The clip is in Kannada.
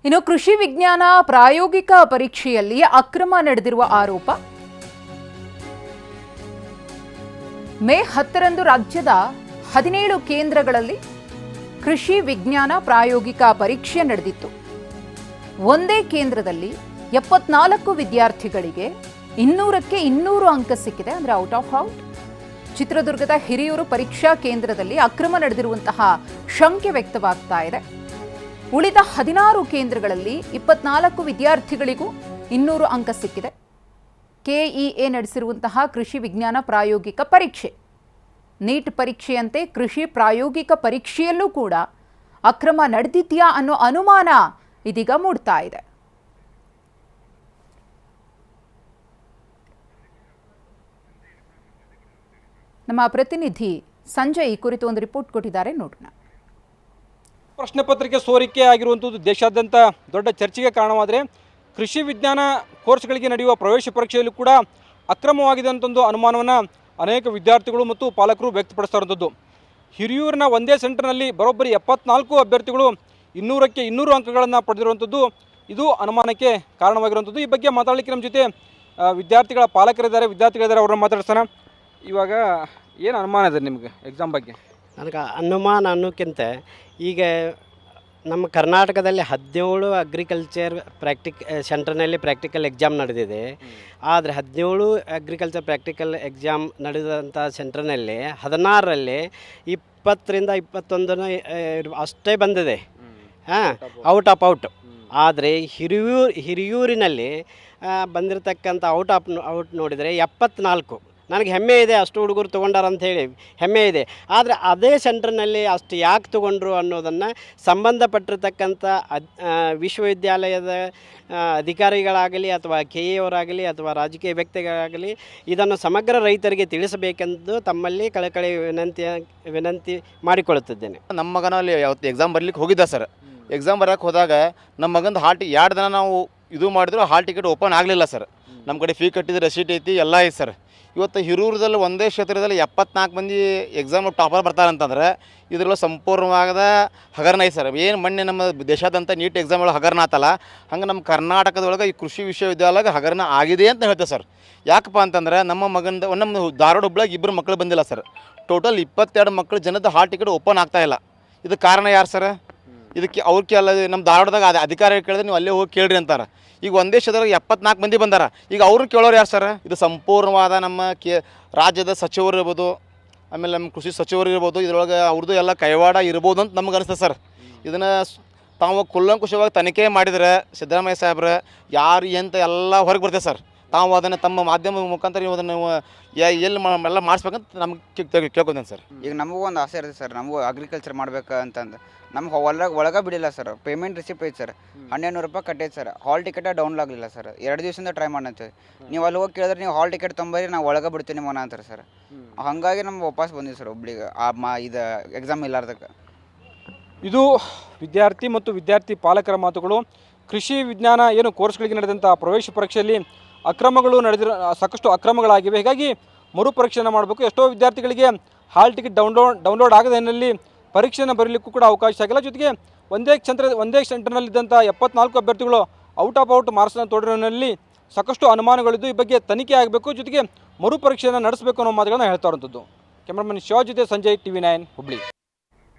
ಇನ್ನು ಕೃಷಿ ವಿಜ್ಞಾನ ಪ್ರಾಯೋಗಿಕ ಪರೀಕ್ಷೆಯಲ್ಲಿ ಅಕ್ರಮ ನಡೆದಿರುವ ಆರೋಪ. ಮೇ 10ರಂದು ರಾಜ್ಯದ 17 ಕೇಂದ್ರಗಳಲ್ಲಿ ಕೃಷಿ ವಿಜ್ಞಾನ ಪ್ರಾಯೋಗಿಕ ಪರೀಕ್ಷೆ ನಡೆದಿತ್ತು. ಒಂದೇ ಕೇಂದ್ರದಲ್ಲಿ 74 ವಿದ್ಯಾರ್ಥಿಗಳಿಗೆ 200ಕ್ಕೆ 200 ಅಂಕ ಸಿಕ್ಕಿದೆ, ಅಂದರೆ ಔಟ್ ಆಫ್ ಔಟ್. ಚಿತ್ರದುರ್ಗದ ಹಿರಿಯೂರು ಪರೀಕ್ಷಾ ಕೇಂದ್ರದಲ್ಲಿ ಅಕ್ರಮ ನಡೆದಿರುವಂತಹ ಶಂಕೆ ವ್ಯಕ್ತವಾಗ್ತಾ ಇದೆ. ಉಳಿದ 16 ಕೇಂದ್ರಗಳಲ್ಲಿ 24 ವಿದ್ಯಾರ್ಥಿಗಳಿಗೂ 200 ಅಂಕ ಸಿಕ್ಕಿದೆ. ಕೆಇಎ ನಡೆಸಿರುವಂತಹ ಕೃಷಿ ವಿಜ್ಞಾನ ಪ್ರಾಯೋಗಿಕ ಪರೀಕ್ಷೆ, ನೀಟ್ ಪರೀಕ್ಷೆಯಂತೆ ಕೃಷಿ ಪ್ರಾಯೋಗಿಕ ಪರೀಕ್ಷೆಯಲ್ಲೂ ಕೂಡ ಅಕ್ರಮ ನಡೆದಿದೆಯಾ ಅನ್ನೋ ಅನುಮಾನ ಇದೀಗ ಮೂಡ್ತಾ ಇದೆ. ನಮ್ಮ ಪ್ರತಿನಿಧಿ ಸಂಜಯ್ ಈ ಕುರಿತು ಒಂದು ರಿಪೋರ್ಟ್ ಕೊಟ್ಟಿದ್ದಾರೆ, ನೋಡೋಣ. ಪ್ರಶ್ನೆ ಪತ್ರಿಕೆ ಸೋರಿಕೆ ಆಗಿರುವಂಥದ್ದು ದೇಶಾದ್ಯಂತ ದೊಡ್ಡ ಚರ್ಚೆಗೆ ಕಾರಣವಾದರೆ, ಕೃಷಿ ವಿಜ್ಞಾನ ಕೋರ್ಸ್ಗಳಿಗೆ ನಡೆಯುವ ಪ್ರವೇಶ ಪರೀಕ್ಷೆಯಲ್ಲೂ ಕೂಡ ಅಕ್ರಮವಾಗಿದೆ ಅಂತಂದು ಅನುಮಾನವನ್ನು ಅನೇಕ ವಿದ್ಯಾರ್ಥಿಗಳು ಮತ್ತು ಪಾಲಕರು ವ್ಯಕ್ತಪಡಿಸ್ತಾ ಇರುವಂಥದ್ದು. ಹಿರಿಯೂರಿನ ಒಂದೇ ಸೆಂಟರ್ನಲ್ಲಿ ಬರೋಬ್ಬರಿ 74 ಅಭ್ಯರ್ಥಿಗಳು 200ಕ್ಕೆ 200 ಅಂಕಗಳನ್ನು ಪಡೆದಿರುವಂಥದ್ದು ಇದು ಅನುಮಾನಕ್ಕೆ ಕಾರಣವಾಗಿರುವಂಥದ್ದು. ಈ ಬಗ್ಗೆ ಮಾತಾಡಲಿಕ್ಕೆ ನಮ್ಮ ಜೊತೆ ವಿದ್ಯಾರ್ಥಿಗಳ ಪಾಲಕರಿದ್ದಾರೆ, ವಿದ್ಯಾರ್ಥಿಗಳಿದ್ದಾರೆ, ಅವ್ರನ್ನ ಮಾತಾಡ್ತಾನೆ. ಇವಾಗ ಏನು ಅನುಮಾನ ಇದೆ ನಿಮಗೆ ಎಕ್ಸಾಮ್ ಬಗ್ಗೆ? ನನಗೆ ಅನುಮಾನ ಅನ್ನೋಕ್ಕಿಂತ ಈಗ ನಮ್ಮ ಕರ್ನಾಟಕದಲ್ಲಿ 17 ಅಗ್ರಿಕಲ್ಚರ್ ಸೆಂಟರ್ನಲ್ಲಿ ಪ್ರಾಕ್ಟಿಕಲ್ ಎಕ್ಸಾಮ್ ನಡೆದಿದೆ. ಆದರೆ 17 ಅಗ್ರಿಕಲ್ಚರ್ ಪ್ರಾಕ್ಟಿಕಲ್ ಎಕ್ಸಾಮ್ ನಡೆದಂಥ ಸೆಂಟರ್ನಲ್ಲಿ 16ರಲ್ಲಿ 20ರಿಂದ 21 ಅಷ್ಟೇ ಬಂದಿದೆ, ಔಟ್ ಆಫ್ ಔಟ್. ಆದರೆ ಹಿರಿಯೂರಿನಲ್ಲಿ ಬಂದಿರತಕ್ಕಂಥ ಔಟ್ ನೋಡಿದರೆ 74. ನನಗೆ ಹೆಮ್ಮೆ ಇದೆ, ಅಷ್ಟು ಹುಡುಗರು ತೊಗೊಂಡಾರಂತ ಹೇಳಿ ಹೆಮ್ಮೆ ಇದೆ. ಆದರೆ ಅದೇ ಸೆಂಟರ್ನಲ್ಲಿ ಅಷ್ಟು ಯಾಕೆ ತೊಗೊಂಡ್ರು ಅನ್ನೋದನ್ನು ಸಂಬಂಧಪಟ್ಟಿರ್ತಕ್ಕಂಥ ವಿಶ್ವವಿದ್ಯಾಲಯದ ಅಧಿಕಾರಿಗಳಾಗಲಿ ಅಥವಾ KE ಅವರಾಗಲಿ ಅಥವಾ ರಾಜಕೀಯ ವ್ಯಕ್ತಿಗಳಾಗಲಿ ಇದನ್ನು ಸಮಗ್ರ ರೈತರಿಗೆ ತಿಳಿಸಬೇಕೆಂದು ತಮ್ಮಲ್ಲಿ ಕಳಕಳಿ ವಿನಂತಿ ಮಾಡಿಕೊಳ್ಳುತ್ತಿದ್ದೇನೆ. ನಮ್ಮ ಮಗನಲ್ಲಿ ಯಾವತ್ತು ಎಕ್ಸಾಮ್ ಬರಲಿಕ್ಕೆ ಹೋಗಿದ್ದ ಸರ್. ಎಕ್ಸಾಮ್ ಬರೋಕ್ಕೆ ಹೋದಾಗ ನಮ್ಮ ಮಗಂದು ಹಾಲ್ 2 ದಿನ ನಾವು ಇದು ಮಾಡಿದ್ರು, ಹಾಲ್ ಟಿಕೆಟ್ ಓಪನ್ ಆಗಲಿಲ್ಲ ಸರ್. ನಮ್ಮ ಕಡೆ ಫೀ ಕಟ್ಟಿದ ರಸೀಟ್ ಐತಿ, ಎಲ್ಲ ಐತಿ ಸರ್. ಇವತ್ತು ಹಿರೂರದಲ್ಲಿ ಒಂದೇ ಕ್ಷೇತ್ರದಲ್ಲಿ 74 ಮಂದಿ ಎಕ್ಸಾಮ್ ಟಾಪರ್ ಬರ್ತಾರಂತಂದ್ರೆ ಇದರಲ್ಲಿ ಸಂಪೂರ್ಣವಾದ ಹಗರಣ ಐತೆ ಸರ್. ಏನು ಮೊನ್ನೆ ನಮ್ಮ ದೇಶಾದ್ಯಂತ ನೀಟ್ ಎಕ್ಸಾಮ್ ಒಳಗೆ ಹಗರಣ ಆತಲ್ಲ, ಹಂಗೆ ನಮ್ಮ ಕರ್ನಾಟಕದೊಳಗೆ ಈ ಕೃಷಿ ವಿಶ್ವವಿದ್ಯಾಲಯಕ್ಕೆ ಹಗರಣ ಆಗಿದೆ ಅಂತ ಹೇಳ್ತೇವೆ ಸರ್. ಯಾಕಪ್ಪ ಅಂತಂದ್ರೆ ನಮ್ಮ ಮಗಂದು ನಮ್ಮ ಧಾರವಾಡ ಹುಬ್ಳಿಗೆ 2 ಮಕ್ಕಳು ಬಂದಿಲ್ಲ ಸರ್. ಟೋಟಲ್ 22 ಮಕ್ಕಳು ಜನದ ಹಾಲ್ ಟಿಕೆಟ್ ಓಪನ್ ಆಗ್ತಾಯಿಲ್ಲ. ಇದಕ್ಕೆ ಕಾರಣ ಯಾರು ಸರ್? ಇದಕ್ಕೆ ಅವ್ರಿಗೆ ಅಲ್ಲ, ನಮ್ಮ ಧಾರವಾಡದಾಗ ಅಧಿಕಾರಿ ಕೇಳಿದ್ರೆ ನೀವು ಅಲ್ಲೇ ಹೋಗಿ ಕೇಳ್ರಿ ಅಂತಾರೆ. ಈಗ ಒಂದೇ ಕ್ಷೇತ್ರದಾಗ 74 ಮಂದಿ ಬಂದಾರ. ಈಗ ಅವ್ರನ್ನ ಕೇಳೋರು ಯಾರು ಸರ್? ಇದು ಸಂಪೂರ್ಣವಾದ ನಮ್ಮ ರಾಜ್ಯದ ಸಚಿವರು ಇರ್ಬೋದು, ಆಮೇಲೆ ನಮ್ಮ ಕೃಷಿ ಸಚಿವರು ಇರ್ಬೋದು, ಇದರೊಳಗೆ ಅವ್ರದ್ದು ಎಲ್ಲ ಕೈವಾಡ ಇರ್ಬೋದು ಅಂತ ನಮ್ಗೆ ಅನಿಸ್ತದೆ ಸರ್. ಇದನ್ನು ತಾವು ಕುಲ್ಲಂಕುಷವಾಗಿ ತನಿಖೆ ಮಾಡಿದರೆ ಸಿದ್ದರಾಮಯ್ಯ ಸಾಹೇಬ್ರೆ ಯಾರು ಎಂತ ಎಲ್ಲ ಹೊರಗೆ ಬರ್ತದೆ ಸರ್. ತಾವು ಅದನ್ನು ತಮ್ಮ ಮಾಧ್ಯಮ ಮುಖಾಂತರ ನೀವು ಅದನ್ನು ಎಲ್ಲಿ ಎಲ್ಲ ಮಾಡಿಸ್ಬೇಕಂತ ನಮ್ಗೆ ಕೇಳ್ಕೊಂತೇನೆ ಸರ್. ಈಗ ನಮಗೂ ಒಂದು ಆಸೆ ಇರುತ್ತೆ ಸರ್, ನಮಗೂ ಅಗ್ರಿಕಲ್ಚರ್ ಮಾಡ್ಬೇಕು ಅಂತಂದು. ನಮ್ಗೆ ಒಳಗೆ ಬಿಡಿಲ್ಲ ಸರ್. ಪೇಮೆಂಟ್ ರಿಸಿಪ್ಟ್ ಐತೆ ಸರ್, 1200 ರೂಪಾಯಿ ಕಟ್ಟೈತೆ ಸರ್. ಹಾಲ್ ಟಿಕೆಟ ಡೌನ್ಲೋಡ್ ಆಗಲಿಲ್ಲ ಸರ್. 2 ದಿವಸದಿಂದ ಟ್ರೈ ಮಾಡಂತೀವಿ. ನೀವು ಅಲ್ಲಿ ಹೋಗಿ ಕೇಳಿದ್ರೆ ನೀವು ಹಾಲ್ ಟಿಕೆಟ್ ತೊಂಬರಿ, ನಾವು ಒಳಗೆ ಬಿಡ್ತೀನಿ ಮನ ಅಂತಾರೆ ಸರ್. ಹಾಗಾಗಿ ನಮ್ಗೆ ವಾಪಸ್ ಬಂದಿವಿ ಸರ್ ಹುಬ್ಳಿಗೆ ಇದು ಎಕ್ಸಾಮ್ ಇಲ್ಲಾರ್ದಕ್ಕೆ. ಇದು ವಿದ್ಯಾರ್ಥಿ ಮತ್ತು ವಿದ್ಯಾರ್ಥಿ ಪಾಲಕರ ಮಾತುಗಳು. ಕೃಷಿ ವಿಜ್ಞಾನ ಏನು ಕೋರ್ಸ್ಗಳಿಗೆ ನಡೆದಂಥ ಪ್ರವೇಶ ಪರೀಕ್ಷೆಯಲ್ಲಿ ಅಕ್ರಮಗಳು ಸಾಕಷ್ಟು ಅಕ್ರಮಗಳಾಗಿವೆ. ಹೀಗಾಗಿ ಮರುಪರೀಕ್ಷೆಯನ್ನು ಮಾಡಬೇಕು. ಎಷ್ಟೋ ವಿದ್ಯಾರ್ಥಿಗಳಿಗೆ ಹಾಲ್ ಟಿಕೆಟ್ ಡೌನ್ಲೋಡ್ ಆಗದ ಹಿನ್ನೆಲೆಯಲ್ಲಿ ಪರೀಕ್ಷೆಯನ್ನು ಬರೀಲಿಕ್ಕೂ ಕೂಡ ಅವಕಾಶ ಆಗಿಲ್ಲ. ಜೊತೆಗೆ ಒಂದೇ ಸೆಂಟರ್ನಲ್ಲಿದ್ದಂಥ 74 ಅಭ್ಯರ್ಥಿಗಳು ಔಟ್ ಆಫ್ ಔಟ್ ಮಾರ್ಕ್ಸನ್ನು ತೋಡಿರೋನಲ್ಲಿ ಸಾಕಷ್ಟು ಅನುಮಾನಗಳಿದ್ದು ಈ ಬಗ್ಗೆ ತನಿಖೆ ಆಗಬೇಕು, ಜೊತೆಗೆ ಮರುಪರೀಕ್ಷೆಯನ್ನು ನಡೆಸಬೇಕು ಅನ್ನೋ ಮಾತುಗಳನ್ನು ಹೇಳ್ತಾ ಇರುವಂಥದ್ದು. ಕ್ಯಾಮ್ರಾಮನ್ ಶಿವ ಜೊತೆ ಸಂಜಯ್, TV9 ಹುಬ್ಳಿ.